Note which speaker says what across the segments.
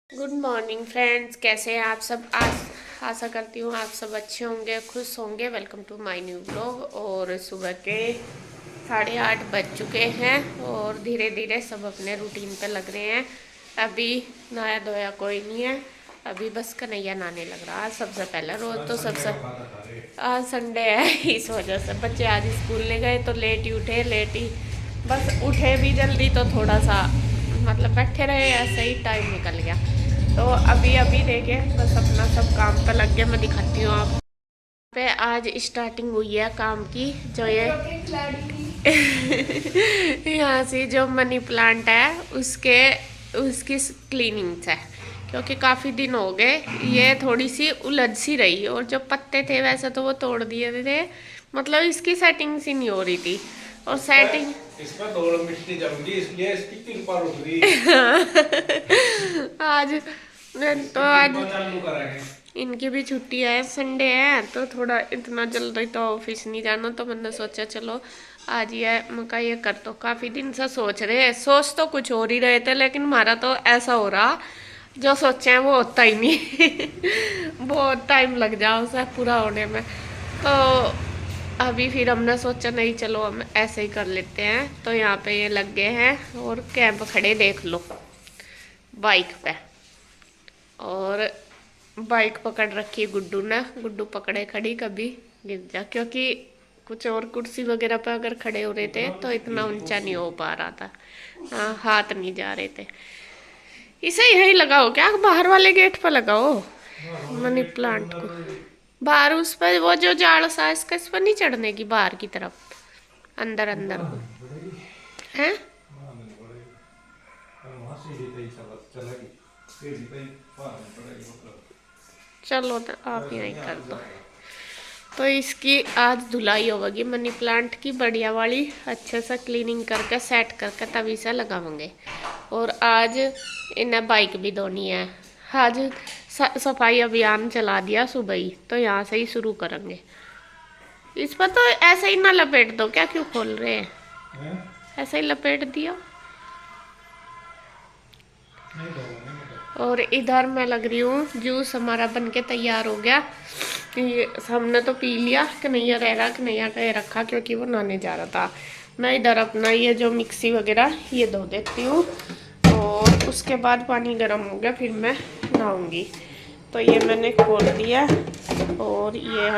Speaker 1: Good morning friends, कैसे हैं आप सब। आज आशा करती हूँ आप सब अच्छे होंगे, खुश होंगे। Welcome to my new blog. और सुबह के 8:30 बज चुके हैं और धीरे धीरे सब अपने रूटीन पे लग रहे हैं। अभी नहाया धोया कोई नहीं है, अभी बस कन्हैया नहाने लग रहा है। सबसे पहले रोज तो सबसे आज संडे है इस वजह से बच्चे आज स्कूल नहीं गए तो लेट ही उठे, लेट ही बस उठे भी जल्दी तो थोड़ा सा मतलब बैठे रहे, ऐसे ही टाइम निकल गया। तो अभी अभी देखिए बस अपना सब काम पे लग गया। मैं दिखाती हूँ आप पे। आज स्टार्टिंग हुई है काम की। जो ये यहाँ से जो मनी प्लांट है उसके उसकी क्लीनिंग है, क्योंकि काफ़ी दिन हो गए ये थोड़ी सी उलझ सी रही। और जो पत्ते थे वैसे तो वो तोड़ दिए थे, मतलब इसकी सेटिंग सी नहीं हो रही थी। और सेटिंग
Speaker 2: इसमें धूल मिट्टी जम गई इसलिए इसकी टिप्पा रुक गई।
Speaker 1: आज तो आज
Speaker 2: चालू करेंगे।
Speaker 1: इनकी भी छुट्टी है, संडे है तो थोड़ा इतना जल्दी तो ऑफिस नहीं जाना। तो मैंने सोचा चलो आज ये मका ये कर। तो काफ़ी दिन से सोच रहे हैं, सोच तो कुछ और ही रहे थे, लेकिन हमारा तो ऐसा हो रहा जो सोचे हैं वो होता ही नहीं बहुत टाइम लग जाए उसे पूरा होने में। तो अभी फिर हमने सोचा नहीं चलो हम ऐसे ही कर लेते हैं। तो यहाँ पे ये लग गए हैं और कैंप खड़े देख लो बाइक पे। और बाइक पकड़ रखी है गुड्डू ने, गुड्डू पकड़े खड़ी कभी गिर जा, क्योंकि कुछ और कुर्सी वगैरह पे अगर खड़े हो रहे थे तो इतना ऊंचा नहीं हो पा रहा था। हाँ, हाथ नहीं जा रहे थे। इसे यही लगाओ क्या, बाहर वाले गेट पर लगाओ मनी प्लांट को। बाहर उस पर वो जो जाड़ सा इसका इस पर नहीं चढ़ने की, बाहर की तरफ अंदर अंदर को है। चलो तो आप यही कर दो। तो इसकी आज धुलाई होगी मनी प्लांट की, बढ़िया वाली अच्छे से क्लीनिंग करके सेट करके तभी से लगाएंगे। और आज इन्हें बाइक भी धोनी है। आज सफाई अभियान चला दिया सुबह ही, तो यहाँ से ही शुरू करेंगे। इस पर तो ऐसे ही ना लपेट दो क्या, क्यों खोल रहे हैं? ऐसे ही लपेट दिया। और इधर मैं लग रही हूँ, जूस हमारा बनके तैयार हो गया। ये हमने तो पी लिया, कन्हैया रह रहा, कन्हैया का ये रखा क्योंकि वो नहाने जा रहा था। मैं इधर अपना ये जो मिक्सी वगैरह ये धो देती हूँ और उसके बाद पानी गर्म हो गया फिर मैं नहाऊंगी। तो ये मैंने खोल दिया और ये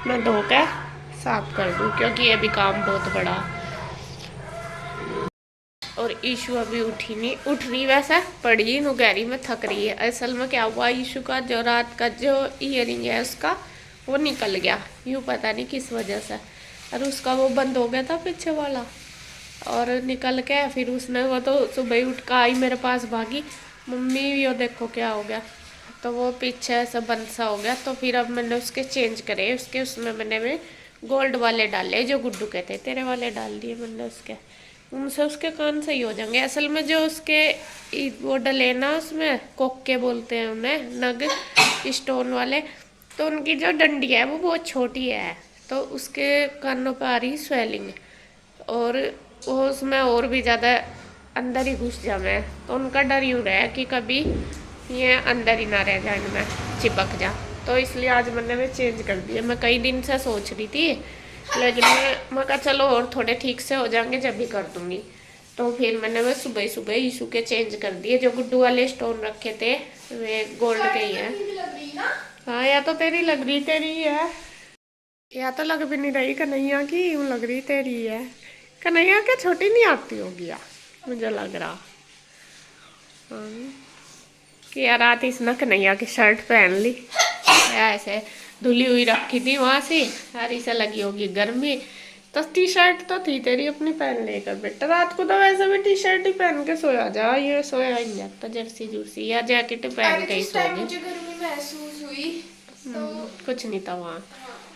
Speaker 1: मैं धो के साफ कर दूँ, क्योंकि ये भी काम बहुत बड़ा। और ईशु अभी उठी नहीं, उठ रही वैसे पड़ी नुगैरी में, थक रही है। असल में क्या हुआ, ईशु का जो रात का जो ईयरिंग है उसका वो निकल गया, यूँ पता नहीं किस वजह से। और उसका वो बंद हो गया था पीछे वाला, और निकल के फिर उसने वो तो सुबह ही उठ कर आई मेरे पास भागी, मम्मी यो देखो क्या हो गया। तो वो पीछे ऐसा बंद सा हो गया। तो फिर अब मैंने उसके चेंज करे, उसके उसमें मैंने गोल्ड वाले डाले, जो गुड्डू कहते तेरे वाले डाल दिए मैंने उसके। उनसे उसके कान सही हो जाएंगे। असल में जो उसके वो डले ना, उसमें कोके बोलते हैं उन्हें, नग स्टोन वाले, तो उनकी जो डंडी है वो बहुत छोटी है, तो उसके कानों पर आ रही स्वेलिंग, और वो उसमें और भी ज़्यादा अंदर ही घुस जाए। तो उनका डर यूँ रहा कि कभी ये अंदर ही ना रह जाए, इनमें चिपक जा। तो इसलिए आज मैंने वे चेंज कर दिया। मैं कई दिन से सोच रही थी, लेकिन मैं कहा चलो और थोड़े ठीक से हो जाएंगे जब भी कर दूंगी। तो फिर मैंने वह सुबह सुबह ईशू के चेंज कर दिए। जो गुड्डू वाले स्टोन रखे थे वे गोल्ड के ही हैं। हाँ, या तो तेरी लग रही तेरी है, या तो लग भी नहीं रही कन्हैया की, यूँ लग रही तेरी है। कन्हैया के छोटी नहीं आती होगी यार, मुझे लग रहा। हाँ, कि यार रात इसने कन्हैया की शर्ट पहन ली ऐसे धुली हुई रखी थी वहां से, हरी से लगी होगी गर्मी। तो टी शर्ट तो थी तेरी अपनी पहन लेकर बेटा, रात को तो वैसे भी टी शर्ट ही पहन के सोया जा, ये सोया ही नहीं जाता, जर्सी जूसी या जैकेट पहन के ही सो गई।
Speaker 3: मुझे गर्मी महसूस हुई तो
Speaker 1: कुछ नहीं था वहाँ।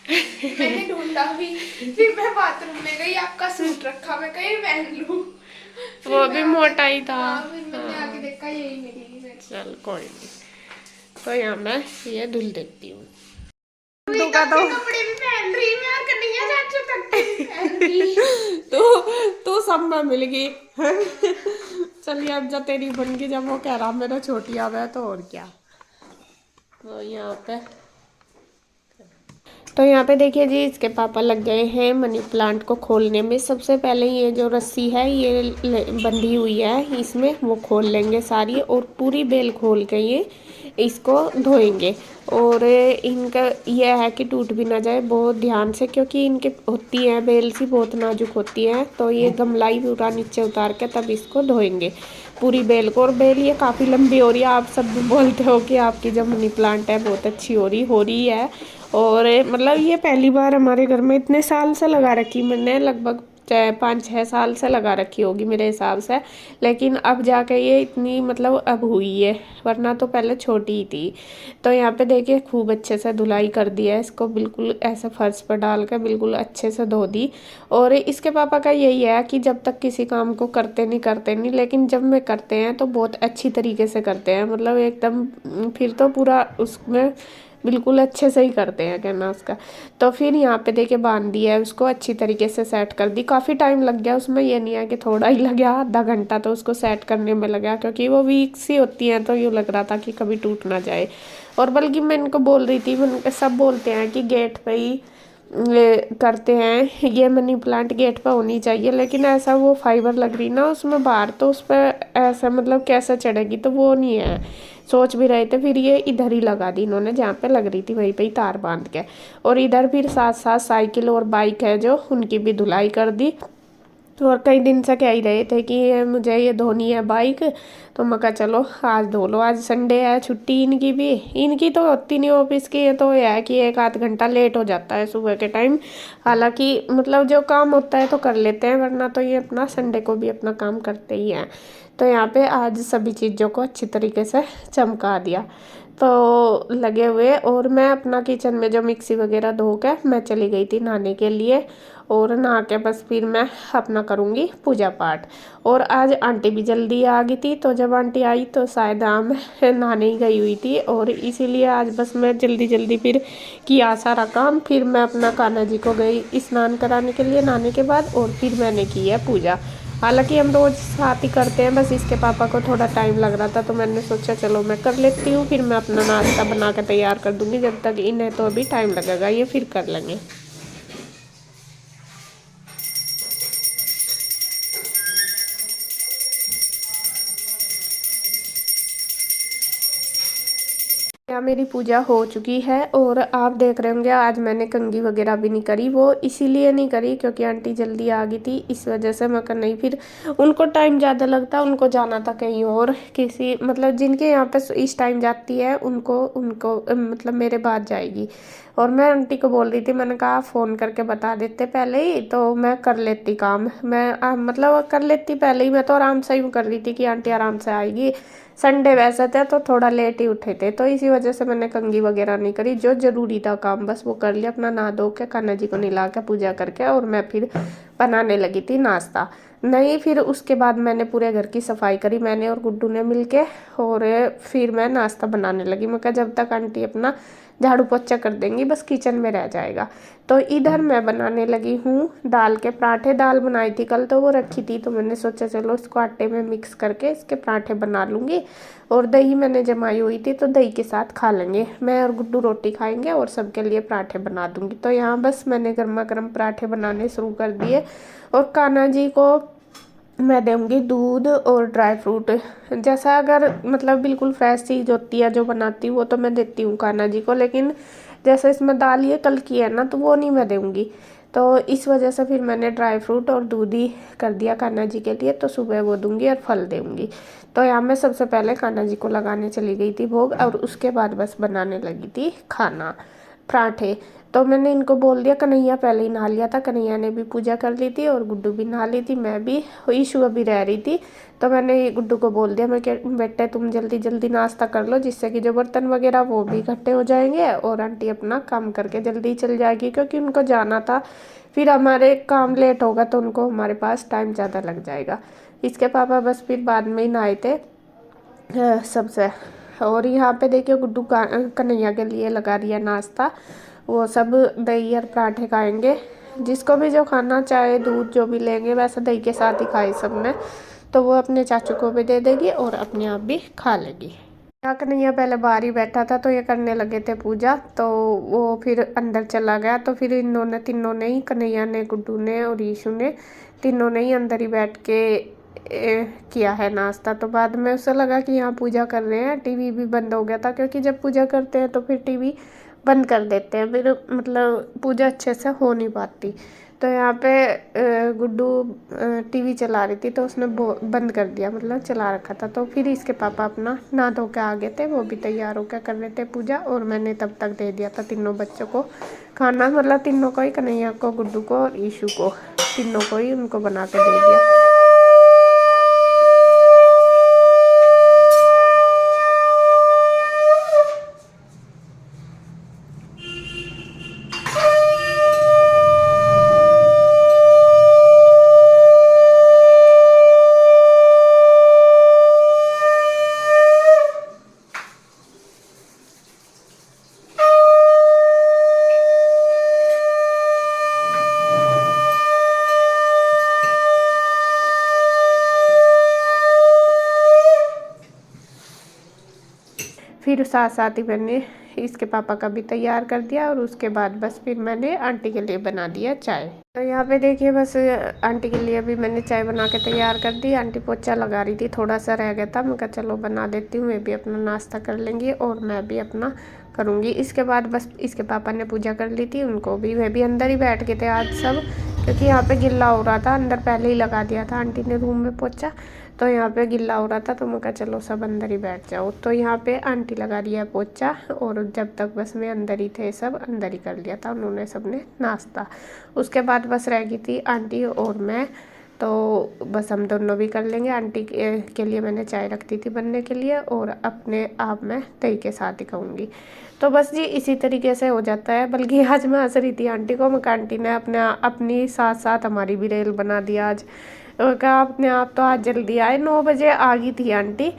Speaker 3: मैंने ढूंढा भी, फिर मैं बाथरूम में गई, आपका सूट रखा, मैं कहीं पहन लूं।
Speaker 1: वो भी मोटा ही था।
Speaker 3: फिर मैंने आके देखा यही मिली।
Speaker 1: चल कोई नहीं। तो यहाँ मैं ये धुल देती हूँ।
Speaker 3: तो कपड़े भी पहन रही मैं, और कन्हैया चाचू तक की पहन ली।
Speaker 1: तो सब में मिल गई। चलिए अब जब तेरी बन गई, जब वो कह रहा मेरा छोटी आवा है तो और क्या। तो यहाँ पे देखिए जी, इसके पापा लग गए हैं मनी प्लांट को खोलने में। सबसे पहले ये जो रस्सी है ये बंधी हुई है इसमें, वो खोल लेंगे सारी, और पूरी बेल खोल के ये इसको धोएंगे। और इनका यह है कि टूट भी ना जाए बहुत ध्यान से, क्योंकि इनके होती है बेल सी बहुत नाजुक होती है। तो ये गमला ही पूरा नीचे उतार के तब इसको धोएंगे पूरी बेल को। और बेल ये काफ़ी लंबी हो रही है। आप सब बोलते हो कि आपकी जो मनी प्लांट है बहुत अच्छी हो रही है। और मतलब ये पहली बार हमारे घर में, इतने साल से लगा रखी मैंने, लगभग 5-6 साल से लगा रखी होगी मेरे हिसाब से। लेकिन अब जाके ये इतनी मतलब अब हुई है, वरना तो पहले छोटी ही थी। तो यहाँ पे देखिए खूब अच्छे से धुलाई कर दिया है इसको, बिल्कुल ऐसे फर्श पर डाल कर बिल्कुल अच्छे से धो दी। और इसके पापा का यही है कि जब तक किसी काम को करते नहीं, लेकिन जब मैं करते हैं तो बहुत अच्छी तरीके से करते हैं, मतलब एकदम फिर तो पूरा उसमें बिल्कुल अच्छे से ही करते हैं कहना उसका। तो फिर यहाँ पे देके बांध दिया है उसको, अच्छी तरीके से सेट कर दी। काफ़ी टाइम लग गया उसमें, ये नहीं है कि थोड़ा ही लग गया, आधा घंटा तो उसको सेट करने में लगा, क्योंकि वो वीक सी होती हैं तो यूँ लग रहा था कि कभी टूट ना जाए। और बल्कि मैं इनको बोल रही थी, सब बोलते हैं कि गेट पे ही करते हैं, ये मनी प्लांट गेट पे होनी चाहिए, लेकिन ऐसा वो फाइबर लग रही ना उसमें बाहर, तो उस पर ऐसा मतलब कैसे चढ़ेगी, तो वो नहीं है। सोच भी रहे थे, फिर ये इधर ही लगा दी इन्होंने, जहाँ पे लग रही थी वहीं पे ही तार बांध के। और इधर फिर साथ साथ साइकिल और बाइक है जो, उनकी भी धुलाई कर दी। और कई दिन से कह ही रहे थे कि मुझे ये धोनी है बाइक, तो मैं कहा चलो आज धो लो, आज संडे है, छुट्टी इनकी भी। इनकी तो होती नहीं ऑफिस की, तो यह है कि 1-8 घंटा लेट हो जाता है सुबह के टाइम। हालांकि मतलब जो काम होता है तो कर लेते हैं, वरना तो ये अपना संडे को भी अपना काम करते ही हैं। तो यहाँ पे आज सभी चीज़ों को अच्छी तरीके से चमका दिया, तो लगे हुए। और मैं अपना किचन में जो मिक्सी वगैरह धो के मैं चली गई थी नहाने के लिए, और नहा के बस फिर मैं अपना करूँगी पूजा पाठ। और आज आंटी भी जल्दी आ गई थी, तो जब आंटी आई तो शायद मैं नहाने ही गई हुई थी, और इसीलिए आज बस मैं जल्दी जल्दी फिर किया सारा काम। फिर मैं अपना कान्हा जी को गई स्नान कराने के लिए नहाने के बाद, और फिर मैंने की है पूजा। हालांकि हम रोज़ साथ ही करते हैं, बस इसके पापा को थोड़ा टाइम लग रहा था, तो मैंने सोचा चलो मैं कर लेती हूँ, फिर मैं अपना नाश्ता बना के तैयार कर दूँगी। जब तक इन्हें तो अभी टाइम लगेगा, ये फिर कर लेंगे। यहाँ मेरी पूजा हो चुकी है, और आप देख रहे होंगे आज मैंने कंघी वगैरह भी नहीं करी। वो इसीलिए नहीं करी क्योंकि आंटी जल्दी आ गई थी, इस वजह से मैं कर नहीं। फिर उनको टाइम ज़्यादा लगता, उनको जाना था कहीं और, किसी मतलब जिनके यहाँ पे इस टाइम जाती है उनको उनको मतलब मेरे बाद जाएगी। और मैं आंटी को बोल रही थी, मैंने कहा फ़ोन करके बता देते पहले ही तो मैं कर लेती काम। मैं मतलब कर लेती पहले ही, मैं तो आराम से ही कर रही थी कि आंटी आराम से आएगी। संडे वैसे थे तो थोड़ा लेट ही उठे थे, तो इसी वजह से मैंने कंघी वगैरह नहीं करी। जो ज़रूरी था काम बस वो कर लिया, अपना नहा धो के कान्हा जी को नहला के पूजा करके, और मैं फिर बनाने लगी थी नाश्ता। नहीं, फिर उसके बाद मैंने पूरे घर की सफाई करी, मैंने और गुड्डू ने मिलके, और फिर मैं नाश्ता बनाने लगी। मैं कहा जब तक आंटी अपना झाड़ू पोछा कर देंगी बस किचन में रह जाएगा। तो इधर मैं बनाने लगी हूँ दाल के पराठे। दाल बनाई थी कल तो वो रखी थी, तो मैंने सोचा चलो इसको आटे में मिक्स करके इसके पराठे बना लूँगी। और दही मैंने जमाई हुई थी, तो दही के साथ खा लेंगे। मैं और गुड्डू रोटी खाएंगे और सबके लिए पराठे बना दूँगी। तो यहाँ बस मैंने गर्मा गर्म पराठे बनाने शुरू कर दिए। और कान्हा जी को मैं दूँगी दूध और ड्राई फ्रूट। जैसा अगर मतलब बिल्कुल फ्रेश चीज़ होती है जो बनाती हूँ वो तो मैं देती हूँ कान्हा जी को, लेकिन जैसे इसमें दाल ये कल की है ना, तो वो नहीं मैं दूँगी। तो इस वजह से फिर मैंने ड्राई फ्रूट और दूध ही कर दिया कान्हा जी के लिए, तो सुबह वो दूँगी और फल दूँगी। तो यहाँ मैं सबसे पहले कान्हा जी को लगाने चली गई थी भोग, और उसके बाद बस बनाने लगी थी खाना पराठे। तो मैंने इनको बोल दिया, कन्हैया पहले ही नहा लिया था, कन्हैया ने भी पूजा कर ली थी और गुड्डू भी नहा ली थी, मैं भी। ईशु अभी रह रही थी, तो मैंने गुड्डू को बोल दिया, मैं क्या बेटे तुम जल्दी जल्दी नाश्ता कर लो, जिससे कि जो बर्तन वगैरह वो भी इकट्ठे हो जाएंगे, और आंटी अपना काम करके जल्दी चल जाएगी, क्योंकि उनको जाना था। फिर हमारे काम लेट होगा तो उनको हमारे पास टाइम ज़्यादा लग जाएगा। इसके पापा बस फिर बाद में ही नहाए थे सबसे। और यहाँ पे देखिए गुड्डू कन्हैया के लिए लगा दिया नाश्ता। वो सब दही और पराठे खाएंगे, जिसको भी जो खाना चाहे दूध जो भी लेंगे वैसे दही के साथ ही खाई सबने, तो वो अपने चाचू को भी दे देगी और अपने आप भी खा लेगी। यहाँ कन्हैया पहले बाहर ही बैठा था तो ये करने लगे थे पूजा, तो वो फिर अंदर चला गया। तो फिर इन्होंने तीनों ने ही, कन्हैया ने, गुड्डू ने और ईशू ने, तीनों ने ही अंदर ही बैठ के किया है नाश्ता। तो बाद में उसे लगा कि यहाँ पूजा कर रहे हैं, टीवी भी बंद हो गया था, क्योंकि जब पूजा करते हैं तो फिर टीवी बंद कर देते हैं, फिर मतलब पूजा अच्छे से हो नहीं पाती। तो यहाँ पे गुड्डू टीवी चला रही थी तो उसने बंद कर दिया, मतलब चला रखा था। तो फिर इसके पापा अपना नहा धो के आ गए थे, वो भी तैयार होकर कर रहे थे पूजा, और मैंने तब तक दे दिया था तीनों बच्चों को खाना, मतलब तीनों को ही, कन्हैया को, गुड्डू को और ईशू को, तीनों को ही उनको बना के दे दिया। फिर साथ साथ ही मैंने इसके पापा का भी तैयार कर दिया, और उसके बाद बस फिर मैंने आंटी के लिए बना दिया चाय। तो यहाँ पे देखिए बस आंटी के लिए भी मैंने चाय बना के तैयार कर दी। आंटी पोछा लगा रही थी, थोड़ा सा रह गया था, मैं कहा चलो बना देती हूँ, मैं भी अपना नाश्ता कर लेंगी और मैं भी अपना करूँगी। इसके बाद बस इसके पापा ने पूजा कर ली थी, उनको भी, वे भी अंदर ही बैठ गए थे आज सब, क्योंकि यहाँ पे गिल्ला हो रहा था, अंदर पहले ही लगा दिया था आंटी ने रूम में पोछा, तो यहाँ पे गिल्ला हो रहा था, तो मैं कहा चलो सब अंदर ही बैठ जाओ। तो यहाँ पे आंटी लगा रही है पोछा, और जब तक बस मैं अंदर ही थे, सब अंदर ही कर लिया था उन्होंने सबने नाश्ता। उसके बाद बस रह गई थी आंटी और मैं, तो बस हम दोनों भी कर लेंगे। आंटी के लिए मैंने चाय रख दी थी बनने के लिए, और अपने आप मैं दही के साथ ही खाऊंगी। तो बस जी इसी तरीके से हो जाता है। बल्कि आज मैं हंस रही थी आंटी को, मैं आंटी ने अपनी साथ साथ हमारी भी रेल बना दिया आज। कहा अपने आप तो आज जल्दी आए, 9 बजे आ गई थी आंटी,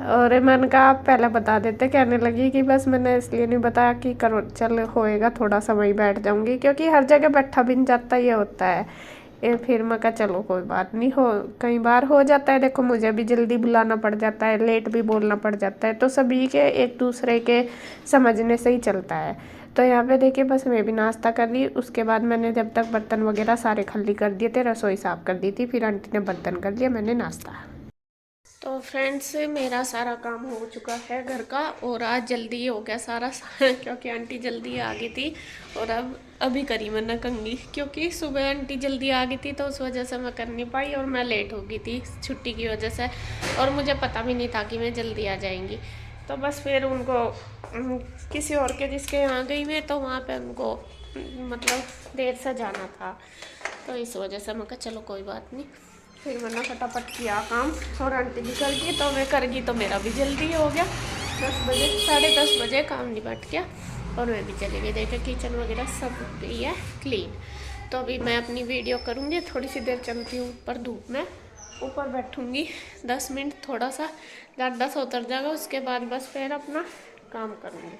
Speaker 1: और मैंने कहा आप पहले बता देते। कहने लगी कि बस मैंने इसलिए नहीं बताया कि करो चल होएगा, थोड़ा समय बैठ जाऊंगी, क्योंकि हर जगह बैठा भी नहीं जाता, ये होता है। फिर मैं कहा चलो कोई बात नहीं, हो कई बार हो जाता है, देखो मुझे भी जल्दी बुलाना पड़ जाता है, लेट भी बोलना पड़ जाता है, तो सभी के एक दूसरे के समझने से ही चलता है। तो यहाँ पे देखिए बस मैं भी नाश्ता कर ली। उसके बाद मैंने जब तक बर्तन वगैरह सारे खाली कर दिए थे, रसोई साफ़ कर दी थी, फिर आंटी ने बर्तन कर लिया, मैंने नाश्ता। तो फ्रेंड्स मेरा सारा काम हो चुका है घर का, और आज जल्दी हो गया सारा क्योंकि आंटी जल्दी आ गई थी, और अब अभी करी मैंने कंघी, क्योंकि सुबह आंटी जल्दी आ गई थी तो उस वजह से मैं कर नहीं पाई, और मैं लेट हो गई थी छुट्टी की वजह से, और मुझे पता भी नहीं था कि मैं जल्दी आ जाएंगी। तो बस फिर उनको किसी और के जिसके यहाँ गई मैं, तो वहाँ पे उनको मतलब देर से जाना था, तो इस वजह से मैं कहा चलो कोई बात नहीं। फिर मैंने फटाफट किया काम, और आंटी भी कर गई, तो मैं कर गई तो मेरा भी जल्दी हो गया। 10 बजे 10:30 बजे काम निपट गया, और मैं भी चली गई। देखिए किचन वगैरह सब गई है क्लीन। तो अभी मैं अपनी वीडियो करूँगी, थोड़ी सी देर चलती हूँ ऊपर, धूप में ऊपर बैठूँगी 10 मिनट, थोड़ा सा ज़्यादा सा उतर जाएगा, उसके बाद बस फिर अपना काम करूँगी।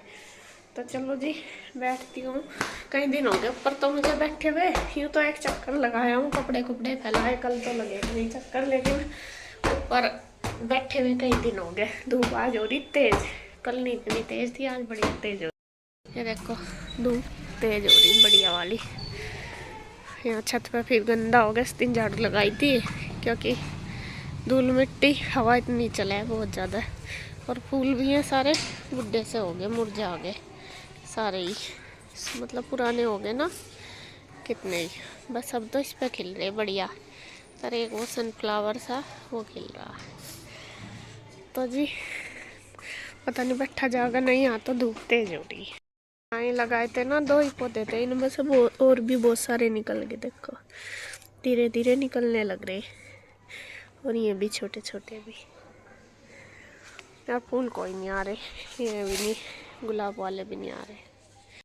Speaker 1: तो चलो जी बैठती हूँ। कई दिन हो गए ऊपर तो मुझे बैठे हुए, यूँ तो एक चक्कर लगाया हूँ, कपड़े कुपड़े फैलाए, कल तो लगे नहीं चक्कर, लेकिन ऊपर बैठे हुए कई दिन हो गए। धूप आज हो रही तेज़, कल नहीं इतनी तेज़ थी, आज बड़ी तेज़ हो रही। ये देखो धूप तेज़ हो रही बढ़िया वाली। यहाँ छत पर फिर गंदा हो गया, इस दिन झाड़ू लगाई थी, क्योंकि धूल मिट्टी हवा इतनी चला है बहुत ज़्यादा, और फूल भी हैं सारे बुढ़े से हो गए, मुरझा गए सारे ही, मतलब पुराने हो गए ना कितने ही। बस अब तो इस पे खिल रहे बढ़िया, पर एक वो सनफ्लावर सा वो खिल रहा। तो जी पता नहीं बैठा जाएगा नहीं, यहाँ तो धूप तेज हो रही है। यहाँ लगाए थे ना 2 ही पौधे थे, इनमें से और भी बहुत सारे निकल गए, देखो धीरे धीरे निकलने लग रहे, और ये भी छोटे छोटे भी। यार फूल कोई नहीं आ रहे, ये भी नहीं, गुलाब वाले भी नहीं आ रहे।